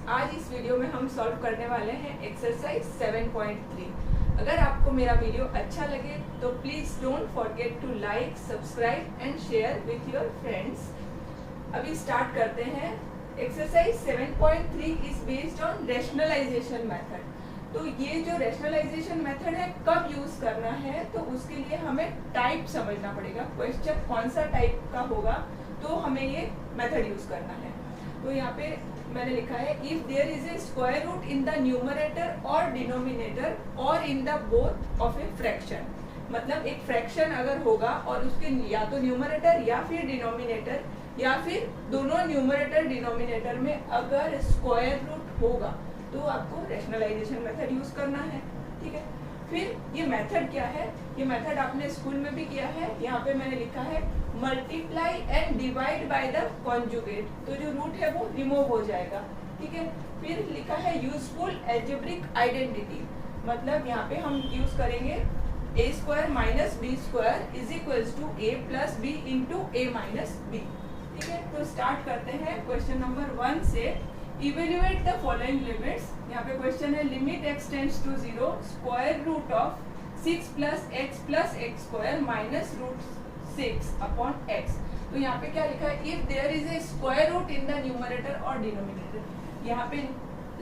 आज इस वीडियो में हम सॉल्व करने वाले हैं एक्सरसाइज 7.3। अगर आपको मेरा वीडियो अच्छा लगे तो please don't forget to like, subscribe and share with your friends. अभी स्टार्ट करते हैं। Exercise 7.3 is based on rationalisation method. तो ये जो रैशनलाइजेशन मेथड है कब यूज करना है, तो उसके लिए हमें टाइप समझना पड़ेगा। क्वेश्चन कौन सा टाइप का होगा तो हमें ये मेथड यूज करना है। तो यहाँ पे मैंने लिखा है if there is a square root in the numerator और डिनोमिनेटर और in the both of a fraction. मतलब एक फ्रैक्शन अगर होगा और उसके या तो न्यूमरेटर या फिर डिनोमिनेटर या फिर दोनों न्यूमरेटर डिनोमिनेटर में अगर स्क्वायर रूट होगा तो आपको रैशनलाइजेशन मेथड यूज करना है। ठीक है, फिर ये मेथड क्या है, ये मेथड आपने स्कूल में भी किया है। यहाँ पे मैंने लिखा है multiply and divide by the conjugate. तो जो रूट है वो रिमूव हो जाएगा। ठीक है, फिर लिखा है यूजफुल एल्जेब्रिक आइडेंटिटी। मतलब यहाँ पे हम यूज करेंगे a square minus B square is equals to a plus b into a minus b. ठीक है, तो स्टार्ट करते हैं क्वेश्चन नंबर 1 से। Evaluate the following limits. यहाँ पे क्वेश्चन है limit x tends to 0 square root of 6 plus x square minus root 6 upon x। तो यहाँ पे क्या लिखा है if there is a square root in the numerator और डिनोमिनेटर। यहाँ पे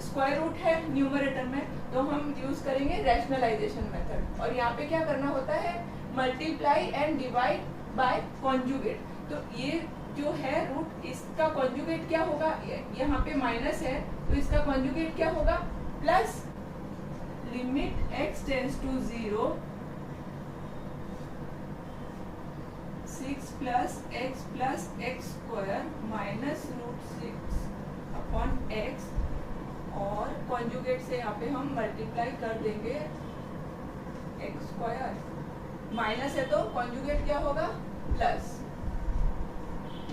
स्क्वायर रूट है न्यूमरेटर में तो हम यूज करेंगे रैशनलाइजेशन मेथड। और यहाँ पे क्या करना होता है multiply and divide bye conjugate. तो ये जो है रूट इसका कॉन्जुगेट क्या होगा, यहाँ पे माइनस है तो इसका कॉन्जुगेट क्या होगा plus limit x tends to 0 6 plus x square minus root 6 upon x। और कॉन्जुगेट से यहाँ पे हम मल्टीप्लाई कर देंगे x स्क्वायर, माइनस है तो कॉन्जुगेट क्या होगा प्लस,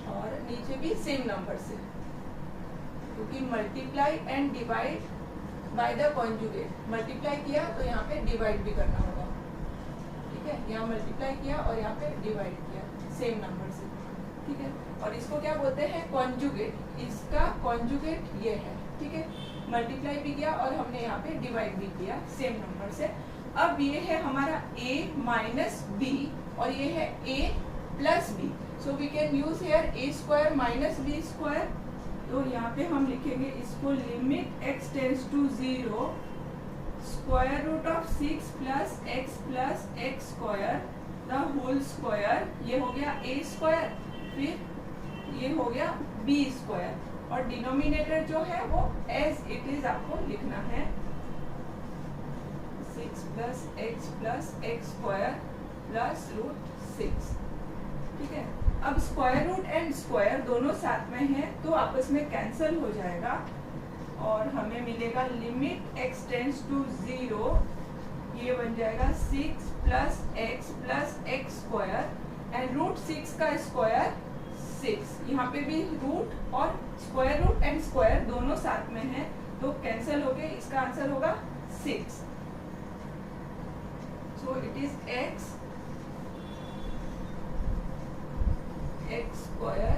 और नीचे भी सेम नंबर से, क्योंकि multiply and divide by the conjugate. Multiply किया तो यहाँ पे डिवाइड भी करना होगा। ठीक है, यहाँ मल्टीप्लाई किया और यहाँ पे डिवाइड किया सेम नंबर से। ठीक है, और इसको क्या बोलते हैं कॉन्जुगेट। इसका कॉन्जुगेट ये है। ठीक है, मल्टीप्लाई भी किया और हमने यहाँ पे डिवाइड भी किया सेम नंबर से। अब ये है हमारा a माइनस बी और ये है a plus b. So we can use here a square minus B square. तो यहाँ पे हम लिखेंगे इसको limit x tends to 0 square root of 6 plus x square the whole square. ये हो गया a स्क्वायर, फिर ये हो गया b स्क्वायर, और डिनोमिनेटर जो है वो एज इट इज आपको लिखना है 6 plus x square plus root 6। ठीक है, अब स्क्वायर रूट एंड स्क्वायर दोनों साथ में है तो आपस में कैंसिल हो जाएगा और हमें मिलेगा लिमिट x टेंड्स टू 0। ये बन जाएगा 6 plus x square and root 6 का स्क्वायर 6। यहाँ पे भी रूट और स्क्वायर रूट एंड स्क्वायर दोनों साथ में है तो कैंसिल हो गए, इसका आंसर होगा 6। So it is x square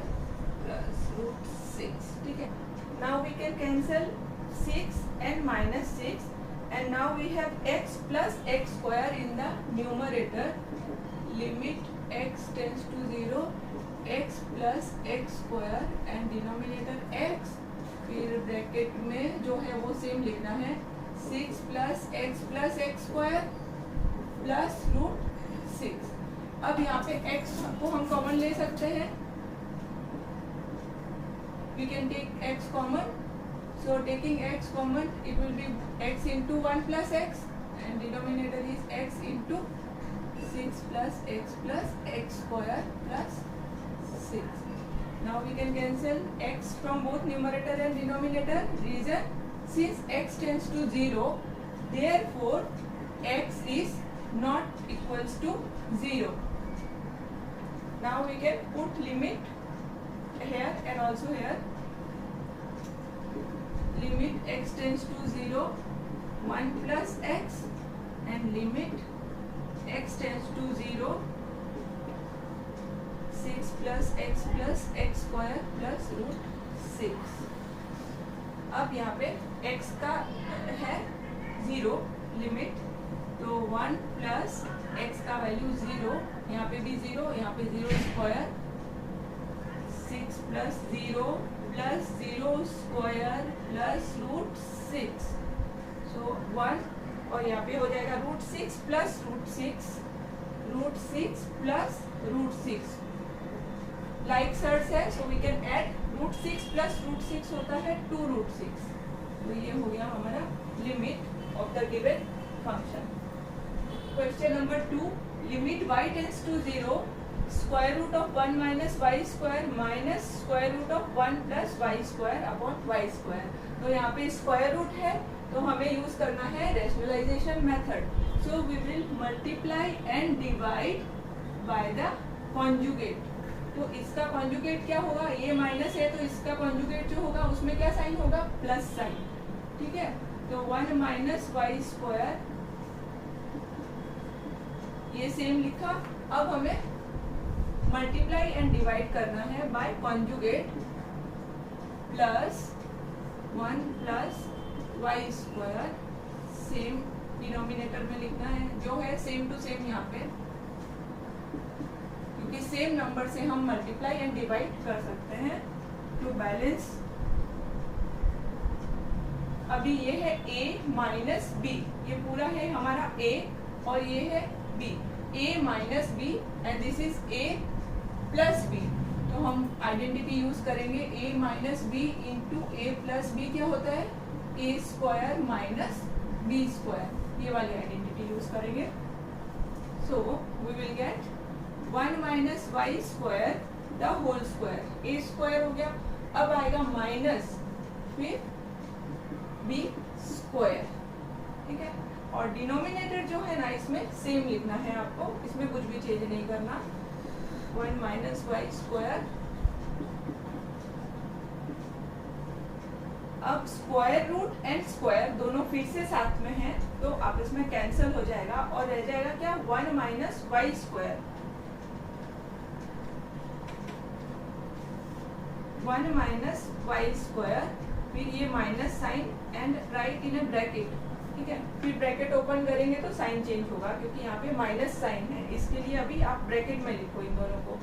plus root 6। ठीक है, now we can cancel 6 and minus 6 and now we have x plus x square in the numerator limit x tends to 0 x plus x square and denominator x। फिर bracket में जो है वो same लिखना है 6 plus x square plus root 6। अब यहाँ पे x को हम कॉमन ले सकते हैं। We can take x common. So taking x common, it will be x into 1 plus x and denominator is x into 6 plus x square plus 6. Now we can cancel x from both numerator and denominator. Reason, since x tends to 0, therefore x is not equals to 0. Now we can put limit here and also here. Limit x tends to 0 1 plus x and limit x tends to 0 6 plus x square plus root 6। अब यहाँ पे x का है 0 limit, तो 1 plus x का value 0, यहाँ पे भी 0, यहाँ पे 0 square, 6 plus 0 plus 0 square plus root 6, so 1, और यहाँ पे हो जाएगा root 6 plus root 6, root 6 plus root 6, like search है, so we can add root 6 plus root 6 होता है 2 रूट 6, तो ये हो गया हमारा limit of the given function. Question number 2, limit y tends to 0, square root of 1 minus y square minus square root of 1 plus y square upon y square. तो यहाँ पे स्क्वायर रूट है तो हमें यूज करना है rationalisation method, so we will multiply and divide by the conjugate. तो इसका कॉन्जुगेट क्या होगा, ये माइनस है तो इसका कॉन्जुगेट जो होगा उसमें क्या साइन होगा, प्लस साइन, ठीक है। तो 1 माइनस वाई स्क्वायर, ये सेम लिखा। अब हमें मल्टीप्लाई एंड डिवाइड करना है by conjugate, plus 1 plus y square, same denominator में लिखना है, जो है सेम टू सेम यहाँ पे, क्योंकि सेम नंबर से हम मल्टीप्लाई एंड डिवाइड कर सकते हैं टू बैलेंस। अभी ये है a माइनस बी, ये पूरा है हमारा a और ये है b, a minus b and this is a plus b। तो हम आइडेंटिटी यूज करेंगे, a minus B into a plus b क्या होता है, a square minus b square, ये वाली आइडेंटिटी यूज करेंगे। So we will get 1 minus y square the whole square, a square हो गया, अब आएगा माइनस फिर b स्क्वायर, ठीक है। और डिनोमिनेटर जो है ना इसमें सेम लिखना है आपको, इसमें कुछ भी चेंज नहीं करना। 1 माइनस वाई स्क्वायर, अब स्क्वायर रूट एंड स्क्वायर दोनों फिर से साथ में हैं तो आपस में कैंसिल हो जाएगा और रह जाएगा क्या, 1 minus y square, 1 minus y square, फिर ये minus sign and write in a bracket, ठीक है। फिर ब्रैकेट ओपन करेंगे तो साइन चेंज होगा क्योंकि यहाँ पे माइनस साइन है, इसके लिए अभी आप ब्रैकेट में लिखो इन दोनों को।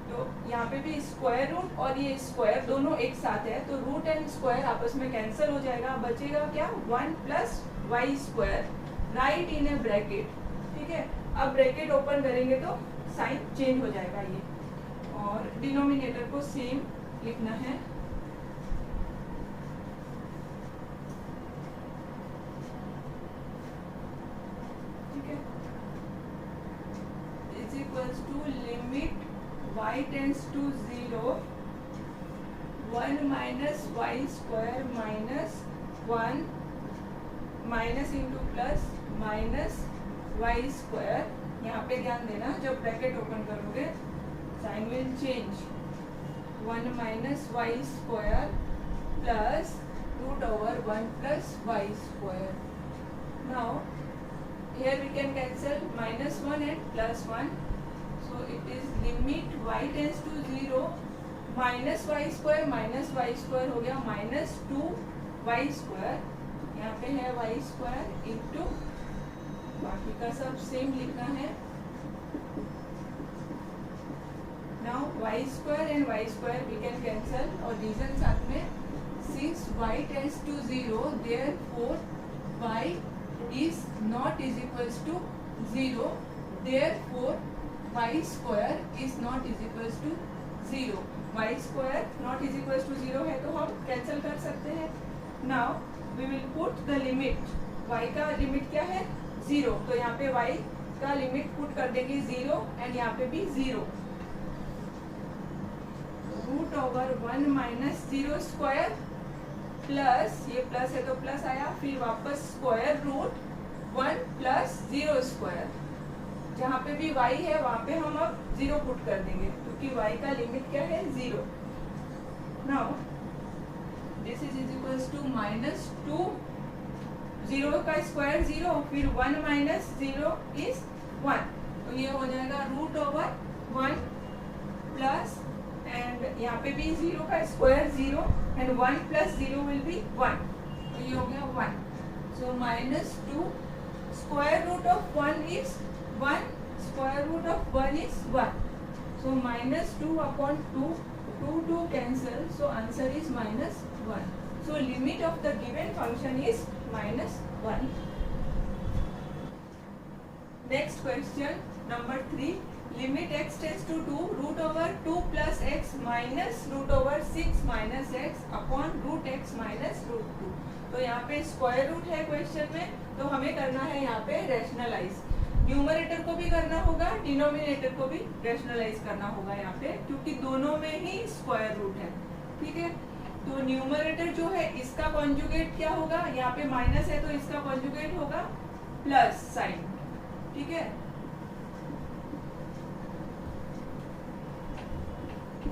तो यहाँ पे भी स्क्वायर रूट और ये स्क्वायर दोनों एक साथ है तो रूट एंड स्क्वायर आपस में कैंसिल हो जाएगा, बचेगा क्या, 1 plus y square right in a bracket, ठीक है। अब ब्रैकेट ओपन करेंगे तो साइन चेंज हो जाएगा ये, और डिनोमिनेटर को सेम लिखना है, ठीक है। Is equals to limit y tends to 0, 1 minus y square minus 1 minus into plus minus y square. यहाँ पे ध्यान देना जब ब्रैकेट ओपन करोगे sign will change, 1 minus y square plus root over 1 plus y square. Now here we can cancel minus 1 and plus 1, so it is limit y tends to 0, minus y square हो गया minus 2 Y square, यहाँ पे है Y square into, बाकी का सब same लिखना है। Now y square and y square we can cancel और रीजन साथ में, since y tends to 0 therefore y is not is equals to 0, therefore y square is not is equals to 0, y square not is equals to 0 है तो हम cancel कर सकते हैं। now we will put the limit, y का limit क्या है 0, तो यहाँ पे y का लिमिट पुट कर देंगे 0 एंड यहाँ पे भी 0, root over 1 minus 0 square plus, ये प्लस है तो प्लस आया, फिर वापस स्क्वायर रूट 1 प्लस 0 स्क्वायर, जहाँ पे भी y है वहाँ पे हम अब 0 पुट कर देंगे क्योंकि y का लिमिट क्या है 0। Now this is equals to minus 2, 0 का स्क्वायर 0, फिर 1 माइनस 0 इज 1, तो ये हो जाएगा रूट ओवर 1 प्लस, एंड यहाँ पे भी 0 का square 0 and 1 plus 0 will be 1, ये हो गया 1. So -2 square root of 1 is 1. Square root of 1 is 1. So -2 upon 2, 2 cancel. So answer is -1. So limit of the given function is -1. Next question number 3. Limit x tends to 2 root over 2 plus x minus root over 6 minus x upon root x minus root 2. तो यहाँ पे square root है question में, तो हमें करना है यहाँ पे रैशनलाइज. न्यूमरेटर को भी करना होगा, डिनोमिनेटर को भी रैशनलाइज करना होगा यहाँ पे, क्योंकि दोनों में ही स्क्वायर रूट है. ठीक है, तो न्यूमरेटर जो है इसका कॉन्जुगेट क्या होगा, यहाँ पे माइनस है तो इसका कॉन्जुगेट होगा प्लस साइन. ठीक है,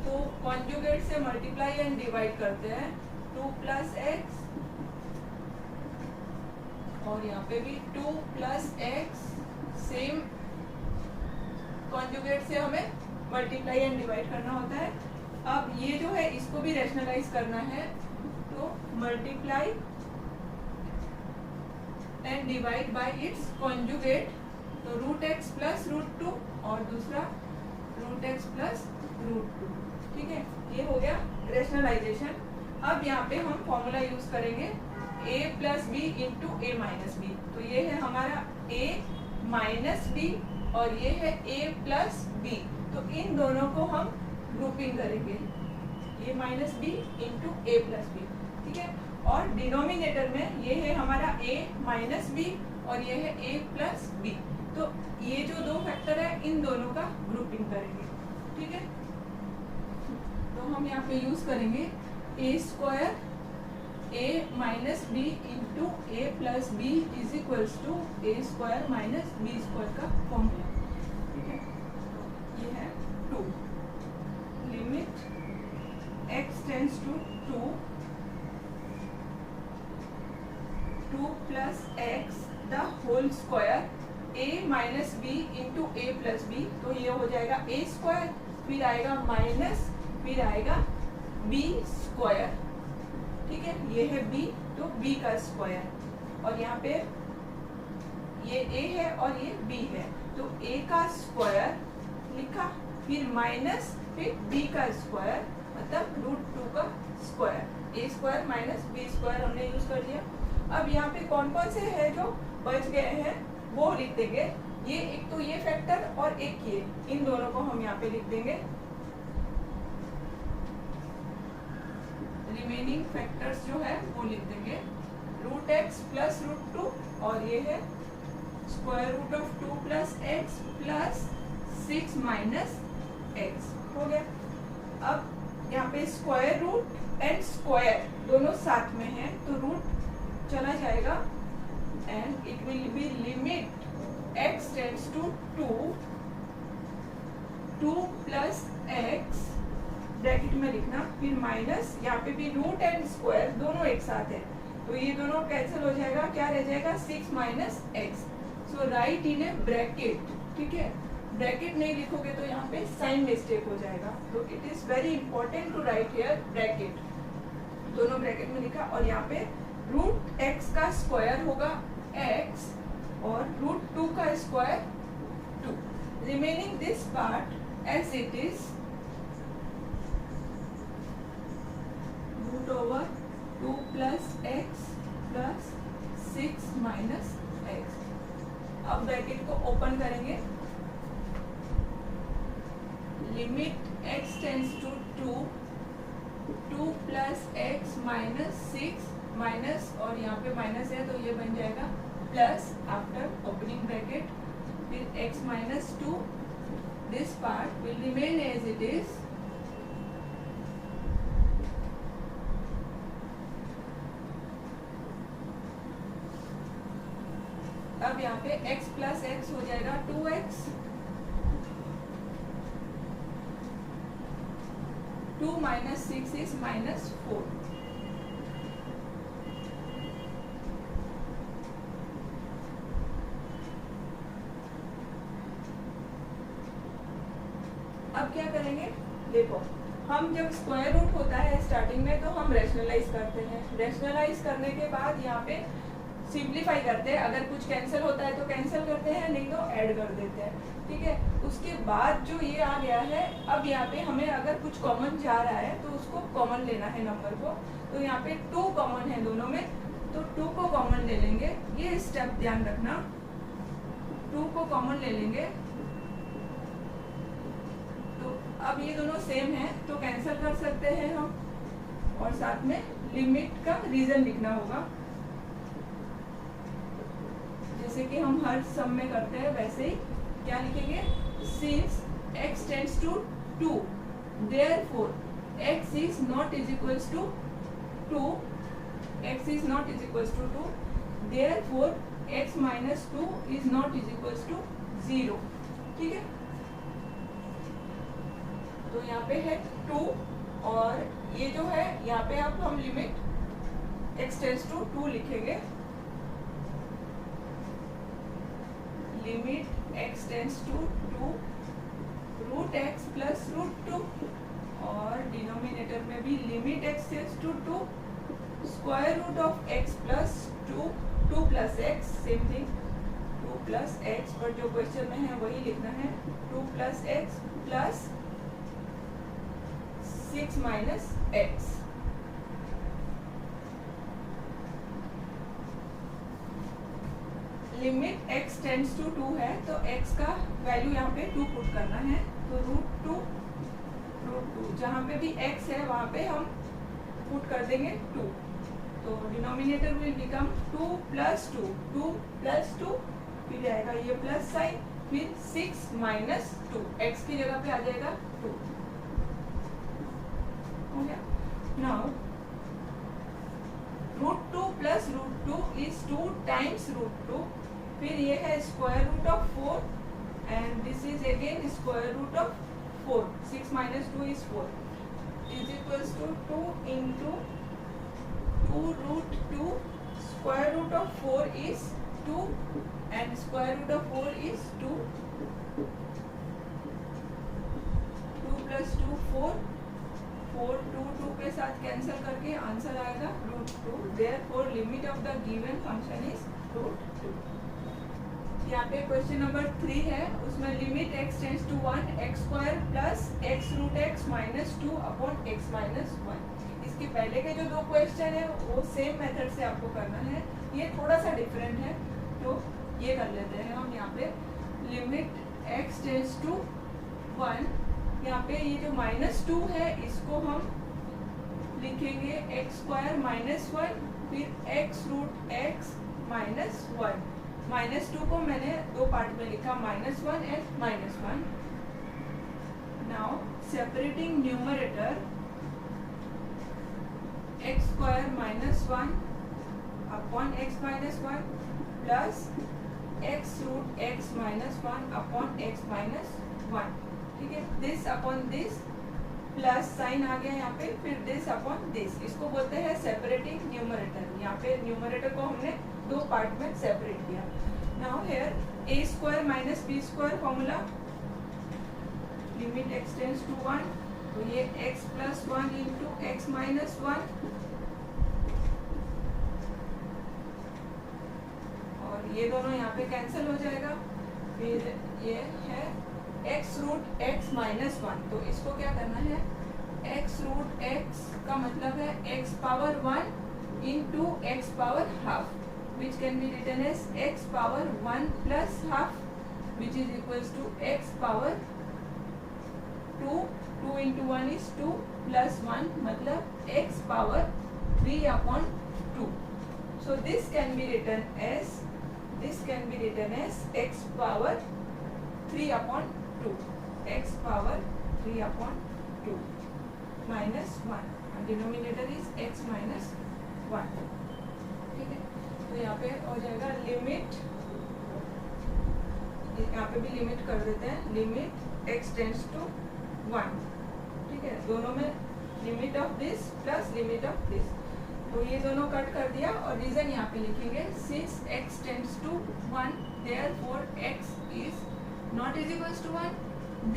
तो कॉन्जुगेट से मल्टीप्लाई एंड डिवाइड करते हैं. 2 प्लस एक्स और यहाँ पे भी 2 प्लस एक्स, सेम कॉन्जुगेट से हमें मल्टीप्लाई एंड डिवाइड करना होता है. अब ये जो है इसको भी रैशनलाइज करना है, तो multiply and divide bye it's conjugate. तो रूट एक्स प्लस रूट 2 और दूसरा रूट एक्स प्लस रूट 2. ठीक है, ये हो गया रैशनलाइजेशन. अब यहाँ पे हम फॉर्मूला यूज करेंगे a plus b into a minus b. तो ये है हमारा a माइनस बी और ये है a प्लस बी. तो इन दोनों को हम ग्रुपिंग करेंगे, a minus B into A plus b. ठीक है, और डिनोमिनेटर में ये है हमारा a माइनस बी और ये है a प्लस बी. तो ये जो दो फैक्टर है इन दोनों का ग्रुपिंग करेंगे. ठीक है, तो हम यहाँ पे यूज करेंगे A square a minus B into A plus B is equals to A square minus B square का फॉर्मूला. ठीक है, ये है 2. Limit x tends to 2 plus x the whole square a minus B into A plus B. तो ये हो जाएगा a square, फिर आएगा माइनस, फिर आएगा b स्क्वायर. ठीक है, ये है b, तो b का स्क्वायर, और यहाँ पे ये a है और ये b है, तो a का स्क्वायर लिखा, फिर माइनस, फिर b का स्क्वायर, मतलब रूट 2 का square. a square minus b square हमने यूज कर लिया. अब यहाँ पे कौन कौन से है जो बच गए हैं वो लिख देंगे. ये एक तो ये फैक्टर और एक ये, इन दोनों को हम यहाँ पे लिख देंगे. रिमेनिंग फैक्टर्स जो है वो लिख देंगे. रूट एक्स प्लस रूट 2 और ये है square root of 2 plus x plus 6 minus x. हो गया. अब यहाँ पे स्क्वायर रूट एंड स्क्वायर दोनों साथ में है, तो रूट चला जाएगा and it will be limit x tends to 2 plus x bracket में लिखना, फिर माइनस, यहाँ पे भी रूट एंड स्क्वायर दोनों एक साथ है, तो ये दोनों कैंसिल हो जाएगा. क्या रह जाएगा 6 minus x. So right in a bracket. ठीक है, ब्रैकेट नहीं लिखोगे तो यहाँ पे साइन मिस्टेक हो जाएगा, तो it is very important to write here bracket. दोनों ब्रैकेट में लिखा, और यहाँ पे रूट एक्स का स्क्वायर होगा एक्स और रूट 2 का square 2. Remaining this part as it is root over 2 plus x plus 6 minus x. अब ब्रैकेट को ओपन करेंगे. Limit x tends to 2 plus x minus 6 minus, और यहाँ पे माइनस है तो ये बन जाएगा प्लस आफ्टर ओपनिंग ब्रैकेट, फिर x minus 2. This part will remain as it is. अब यहाँ पे x प्लस एक्स हो जाएगा 2x. 2 minus 6 is minus 4. अब क्या करेंगे, देखो हम जब स्क्वायर रूट होता है स्टार्टिंग में तो हम रैशनलाइज करते हैं, रैशनलाइज करने के बाद यहाँ पे सिंप्लीफाई करते हैं, अगर कुछ कैंसिल होता है तो कैंसिल करते हैं, नहीं तो ऐड कर देते हैं, ठीक है। उसके बाद जो ये आ गया है, अब यहाँ पे हमें अगर कुछ कॉमन जा रहा है तो उसको कॉमन लेना है नंबर को, तो यहाँ पे 2 कॉमन है दोनों में, तो 2 को कॉमन ले लेंगे, ये स्टेप ध्यान रखना, 2 को कॉमन ले लेंगे, तो अब ये दोनों सेम है तो कैंसिल कर सकते हैं हम, और साथ में लिमिट का रीजन लिखना होगा, जैसे कि हम हर सम में करते हैं वैसे ही क्या लिखेंगे, since x tends to 2 therefore x is not is equals to 2, x is not is equals to 2, therefore x minus 2 is not is equals to 0, ठीक है। तो यहाँ पे है 2 और ये जो है यहाँ पे अब हम लिमिट x टेंड्स टू 2 लिखेंगे, limit x tends to 2 root x plus root 2, और डिनोमिनेटर में भी limit x tends to 2 square root of x plus 2 plus x, same thing 2 plus x, पर जो क्वेश्चन में है वही लिखना है, 2 plus x plus 6 minus x। Limit x tends to 2 है तो x का वैल्यू यहाँ पे 2 पुट करना है, तो रूट 2 जहाँ पे भी x है वहाँ पे हम पुट कर देंगे 2, तो डिनोमिनेटर विल बिकम 2 प्लस 2, फिर आएगा ये प्लस साइन, फिर 6 माइनस 2, x की जगह पे आ जाएगा 2, हो गया। Now root 2 plus root 2 is 2 times root 2, फिर ये है square root of 4 and this is again square root of 4, 6 minus 2 is 4, is equals to 2 into 2 root 2, square root of 4 is 2 and square root of 4 is 2, 2 plus 2 4, 2 के साथ cancel करके answer आएगा root 2, therefore limit of the given function is root 2। यहाँ पे question number 3 है, उसमें limit x tends to 1 x square plus x root x minus 2 upon x minus 1। इसके पहले के जो 2 क्वेश्चन है वो सेम मेथड से आपको करना है, ये थोड़ा सा डिफरेंट है, तो ये कर लेते हैं हम। यहाँ पे लिमिट x टेंड्स टू 1, यहाँ पे ये जो माइनस 2 है इसको हम लिखेंगे x स्क्वायर माइनस 1, फिर x root x minus 1, minus 2 को मैंने 2 पार्ट में लिखा, -1 and -1। Now separating numerator, x square minus 1 upon x minus 1 plus x root x minus 1 upon x minus 1, ठीक है। This upon this plus sign आ गया यहाँ पे, फिर दिस अपॉन दिस, इसको बोलते हैं सेपरेटिंग न्यूमरेटर। यहाँ पे न्यूमरेटर को हमने 2 पार्ट में सेपरेट किया। Now here a square minus b square formula, limit x tends to 1, तो ये x plus 1 into x minus 1, और ये दोनों यहाँ पे कैंसिल हो जाएगा, फिर ये है x रूट x माइनस 1, तो इसको क्या करना है, x रूट x का मतलब है x power 1 into x power half, which can be written as x power 1 plus half, which is equals to x power 2, 2 into 1 is 2 plus 1 मतलब x power 3 upon 2. So this can be written as x power 3 upon 2, x power 3 upon 2 minus 1, and denominator is x minus 1, ठीक है। तो यहाँ पे हो जाएगा limit, यहाँ पे भी लिमिट कर देते हैं, लिमिट x टेंड्स टू 1, ठीक है। दोनों में limit of this plus limit of this, तो ये दोनों कट कर दिया, और रीजन यहाँ पे लिखेंगे, since x tends to 1 therefore x is not is equals to 1,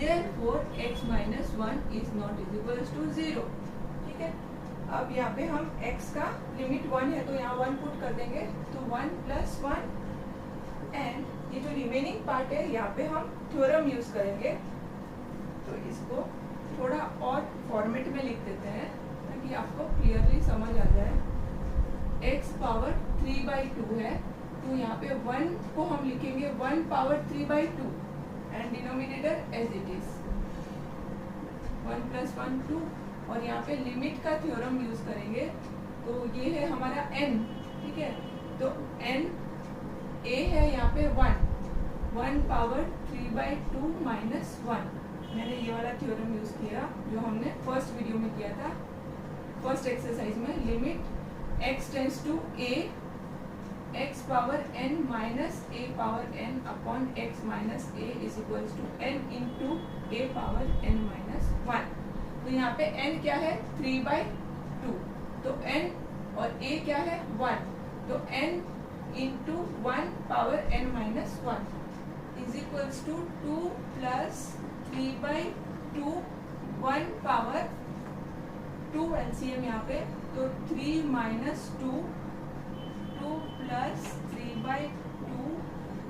therefore x minus 1 is not is equals to 0। ठीक है, अब यहाँ पे हम x का लिमिट 1 है तो यहाँ 1 पुट कर देंगे, तो 1 प्लस 1 एंड ये जो रिमेनिंग पार्ट है यहाँ पे हम थ्योरम यूज करेंगे। तो इसको थोड़ा और फॉर्मेट में लिख देते हैं ताकि आपको क्लियरली समझ आ जाए। x पावर 3/2 है तो यहाँ पे 1 को हम लिखेंगे 1 power 3/2 and denominator as it is 1 plus 1 2, और यहाँ पे लिमिट का थ्योरम यूज करेंगे। तो ये है हमारा n, ठीक है, तो n a है यहाँ पे 1 पावर 3/2 माइनस 1। मैंने ये वाला थ्योरम यूज किया जो हमने फर्स्ट वीडियो में किया था, फर्स्ट एक्सरसाइज में। Limit x tends to a x power n minus a power n upon x minus a is equals to n into a power n minus 1। तो यहाँ पे n क्या है 3/2, तो n और a क्या है 1, तो n into 1 power n minus 1 is equals to 2 plus 3/2 1 power 2 LCM यहाँ पे, तो 3 minus 2 2 plus 3/2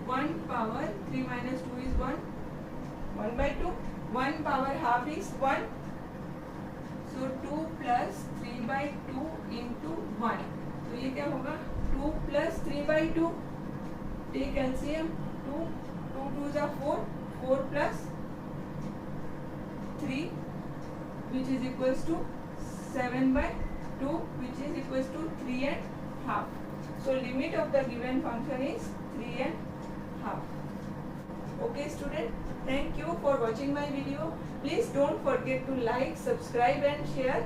1 power 3 minus 2 is 1/2, 1 power half is 1, so 2 plus 3/2 into 1, तो ये क्या होगा 2 प्लस 3/2, टेक एलसीएम 2 2 जा 4 plus 3 which is equals to 7/2 which is equals to 3.5। So limit of the given function is 3.5। Okay student, thank you for watching my video. Please don't forget to like, subscribe and share.